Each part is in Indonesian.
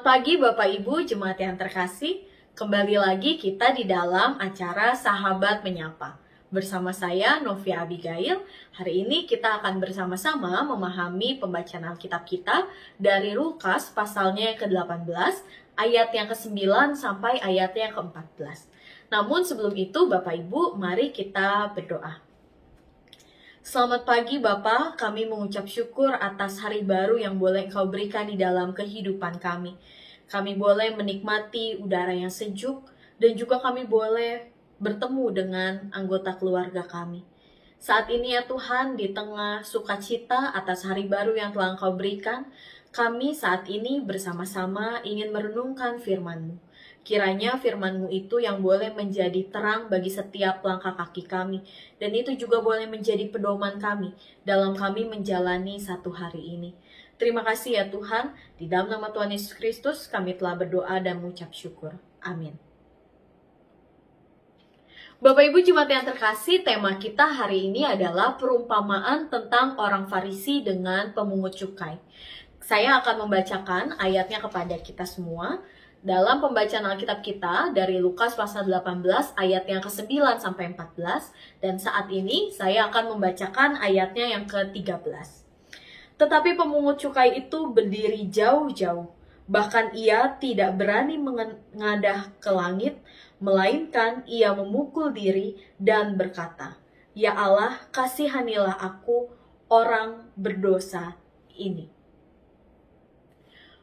pagi Bapak Ibu Jemaat yang terkasih, kembali lagi kita di dalam acara Sahabat Menyapa. Bersama saya Novia Abigail, hari ini kita akan bersama-sama memahami pembacaan Alkitab kita dari Lukas pasalnya yang ke-18, ayat yang ke-9 sampai ayat yang ke-14. Namun sebelum itu Bapak Ibu, mari kita berdoa. Selamat pagi Bapak, kami mengucap syukur atas hari baru yang boleh Engkau berikan di dalam kehidupan kami. Kami boleh menikmati udara yang sejuk dan juga kami boleh bertemu dengan anggota keluarga kami. Saat ini ya Tuhan, di tengah sukacita atas hari baru yang telah Engkau berikan, kami saat ini bersama-sama ingin merenungkan firman-Mu. Kiranya firman-Mu itu yang boleh menjadi terang bagi setiap langkah kaki kami. Dan itu juga boleh menjadi pedoman kami dalam kami menjalani satu hari ini. Terima kasih ya Tuhan, di dalam nama Tuhan Yesus Kristus kami telah berdoa dan mengucap syukur. Amin. Bapak Ibu Jemaat yang terkasih, tema kita hari ini adalah perumpamaan tentang orang Farisi dengan pemungut cukai. Saya akan membacakan ayatnya kepada kita semua dalam pembacaan Alkitab kita dari Lukas pasal 18 ayat yang ke-9 sampai 14, dan saat ini saya akan membacakan ayatnya yang ke-13. Tetapi pemungut cukai itu berdiri jauh-jauh, bahkan ia tidak berani mengadah ke langit, melainkan ia memukul diri dan berkata, "Ya Allah, kasihanilah aku, orang berdosa ini."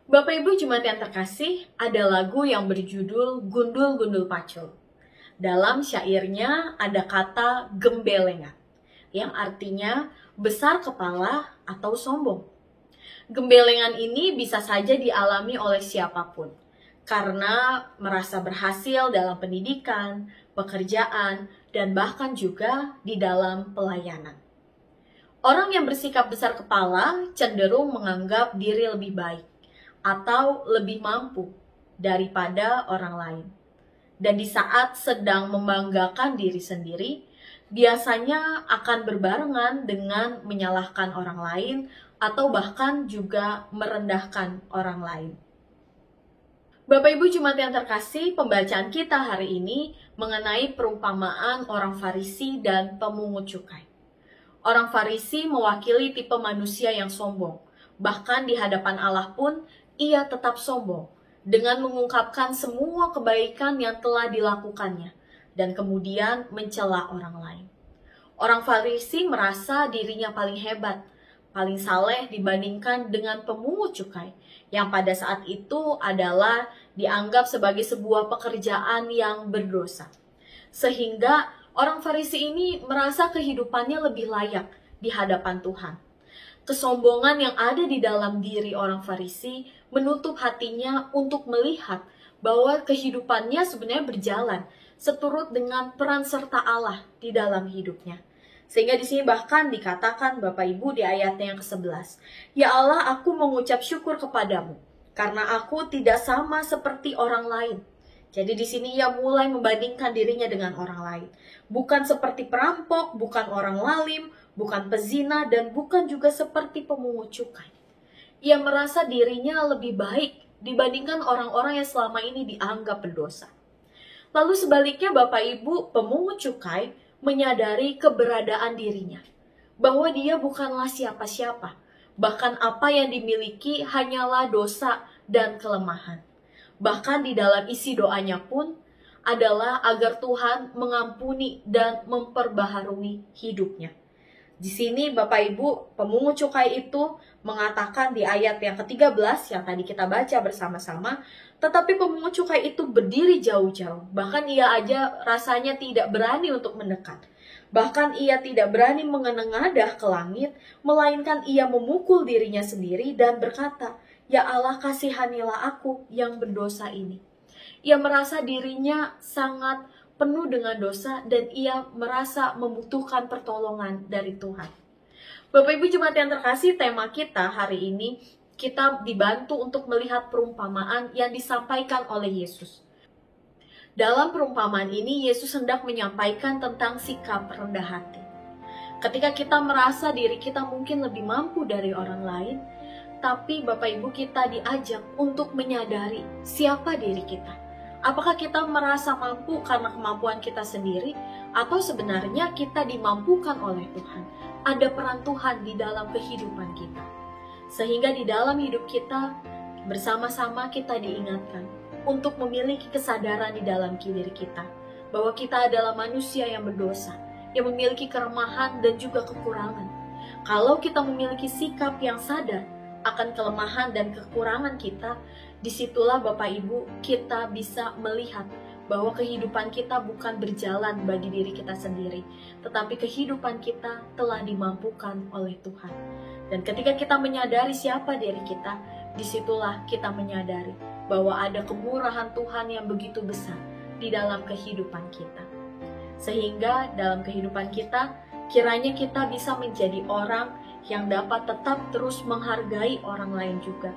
Bapak Ibu Jemaat yang terkasih, ada lagu yang berjudul Gundul-Gundul Pacul. Dalam syairnya ada kata gembelengan, yang artinya besar kepala atau sombong. Gembelengan ini bisa saja dialami oleh siapapun, karena merasa berhasil dalam pendidikan, pekerjaan, dan bahkan juga di dalam pelayanan. Orang yang bersikap besar kepala cenderung menganggap diri lebih baik atau lebih mampu daripada orang lain. Dan di saat sedang membanggakan diri sendiri, biasanya akan berbarengan dengan menyalahkan orang lain atau bahkan juga merendahkan orang lain. Bapak Ibu Jemaat yang terkasih, pembacaan kita hari ini mengenai perumpamaan orang Farisi dan pemungut cukai. Orang Farisi mewakili tipe manusia yang sombong. Bahkan di hadapan Allah pun ia tetap sombong dengan mengungkapkan semua kebaikan yang telah dilakukannya dan kemudian mencela orang lain. Orang Farisi merasa dirinya paling hebat, paling saleh dibandingkan dengan pemungut cukai yang pada saat itu adalah dianggap sebagai sebuah pekerjaan yang berdosa. Sehingga orang Farisi ini merasa kehidupannya lebih layak di hadapan Tuhan. Kesombongan yang ada di dalam diri orang Farisi menutup hatinya untuk melihat bahwa kehidupannya sebenarnya berjalan seturut dengan peran serta Allah di dalam hidupnya. Sehingga di sini bahkan dikatakan Bapak Ibu di ayatnya yang ke-11, "Ya Allah, aku mengucap syukur kepadamu karena aku tidak sama seperti orang lain." Jadi di sini ia mulai membandingkan dirinya dengan orang lain. Bukan seperti perampok, bukan orang lalim, bukan pezina, dan bukan juga seperti pemungut cukai. Ia merasa dirinya lebih baik dibandingkan orang-orang yang selama ini dianggap berdosa. Lalu sebaliknya Bapak Ibu, pemungut cukai menyadari keberadaan dirinya, bahwa dia bukanlah siapa-siapa. Bahkan apa yang dimiliki hanyalah dosa dan kelemahan. Bahkan di dalam isi doanya pun adalah agar Tuhan mengampuni dan memperbaharui hidupnya. Di sini Bapak Ibu, pemungut cukai itu mengatakan di ayat yang ke-13 yang tadi kita baca bersama-sama, tetapi pemungut cukai itu berdiri jauh-jauh. Bahkan ia aja rasanya tidak berani untuk mendekat. Bahkan ia tidak berani menengadah ke langit, melainkan ia memukul dirinya sendiri dan berkata, "Ya Allah, kasihanilah aku yang berdosa ini." Ia merasa dirinya sangat penuh dengan dosa dan ia merasa membutuhkan pertolongan dari Tuhan. Bapak Ibu Jemaat yang terkasih, tema kita hari ini kita dibantu untuk melihat perumpamaan yang disampaikan oleh Yesus. Dalam perumpamaan ini Yesus hendak menyampaikan tentang sikap rendah hati. Ketika kita merasa diri kita mungkin lebih mampu dari orang lain, tetapi Bapak Ibu kita diajak untuk menyadari siapa diri kita. Apakah kita merasa mampu karena kemampuan kita sendiri, atau sebenarnya kita dimampukan oleh Tuhan? Ada peran Tuhan di dalam kehidupan kita. Sehingga di dalam hidup kita, bersama-sama kita diingatkan untuk memiliki kesadaran di dalam diri kita, bahwa kita adalah manusia yang berdosa, yang memiliki kelemahan dan juga kekurangan. Kalau kita memiliki sikap yang sadar akan kelemahan dan kekurangan kita, disitulah Bapak Ibu kita bisa melihat bahwa kehidupan kita bukan berjalan bagi diri kita sendiri, tetapi kehidupan kita telah dimampukan oleh Tuhan. Dan ketika kita menyadari siapa diri kita, disitulah kita menyadari bahwa ada kemurahan Tuhan yang begitu besar di dalam kehidupan kita. Sehingga dalam kehidupan kita, kiranya kita bisa menjadi orang yang dapat tetap terus menghargai orang lain juga.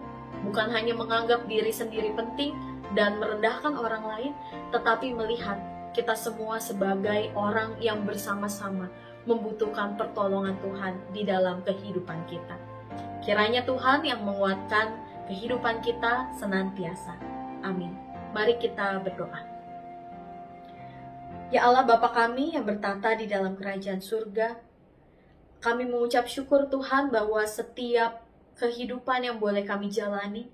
Bukan hanya menganggap diri sendiri penting dan merendahkan orang lain, tetapi melihat kita semua sebagai orang yang bersama-sama membutuhkan pertolongan Tuhan di dalam kehidupan kita. Kiranya Tuhan yang menguatkan kehidupan kita senantiasa. Amin. Mari kita berdoa. Ya Allah Bapa kami yang bertata di dalam kerajaan surga, kami mengucap syukur Tuhan bahwa setiap kehidupan yang boleh kami jalani,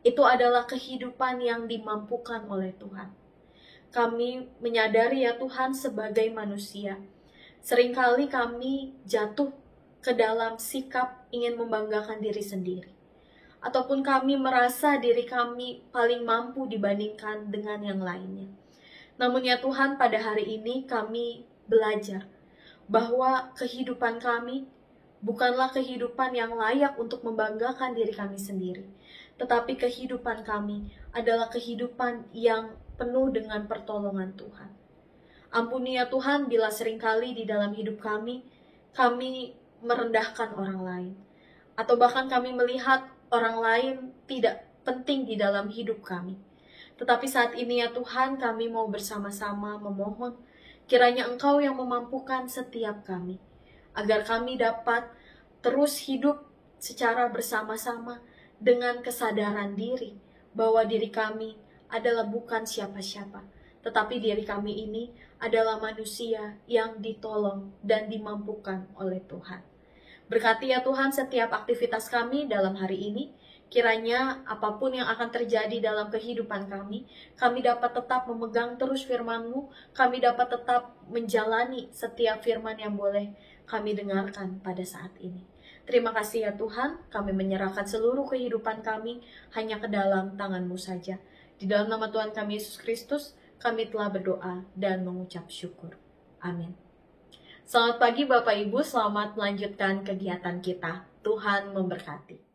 itu adalah kehidupan yang dimampukan oleh Tuhan. Kami menyadari ya Tuhan sebagai manusia, seringkali kami jatuh ke dalam sikap ingin membanggakan diri sendiri. Ataupun kami merasa diri kami paling mampu dibandingkan dengan yang lainnya. Namun ya Tuhan, pada hari ini kami belajar bahwa kehidupan kami bukanlah kehidupan yang layak untuk membanggakan diri kami sendiri, tetapi kehidupan kami adalah kehidupan yang penuh dengan pertolongan Tuhan. Ampuni ya Tuhan bila seringkali di dalam hidup kami merendahkan orang lain, atau bahkan kami melihat orang lain tidak penting di dalam hidup kami. Tetapi saat ini ya Tuhan, kami mau bersama-sama memohon kiranya Engkau yang memampukan setiap kami, agar kami dapat terus hidup secara bersama-sama dengan kesadaran diri bahwa diri kami adalah bukan siapa-siapa, tetapi diri kami ini adalah manusia yang ditolong dan dimampukan oleh Tuhan. Berkati ya Tuhan setiap aktivitas kami dalam hari ini. Kiranya apapun yang akan terjadi dalam kehidupan kami dapat tetap memegang terus firman-Mu, kami dapat tetap menjalani setiap firman yang boleh kami dengarkan pada saat ini. Terima kasih ya Tuhan, kami menyerahkan seluruh kehidupan kami hanya ke dalam tangan-Mu saja. Di dalam nama Tuhan kami Yesus Kristus, kami telah berdoa dan mengucap syukur. Amin. Selamat pagi Bapak Ibu, selamat melanjutkan kegiatan kita. Tuhan memberkati.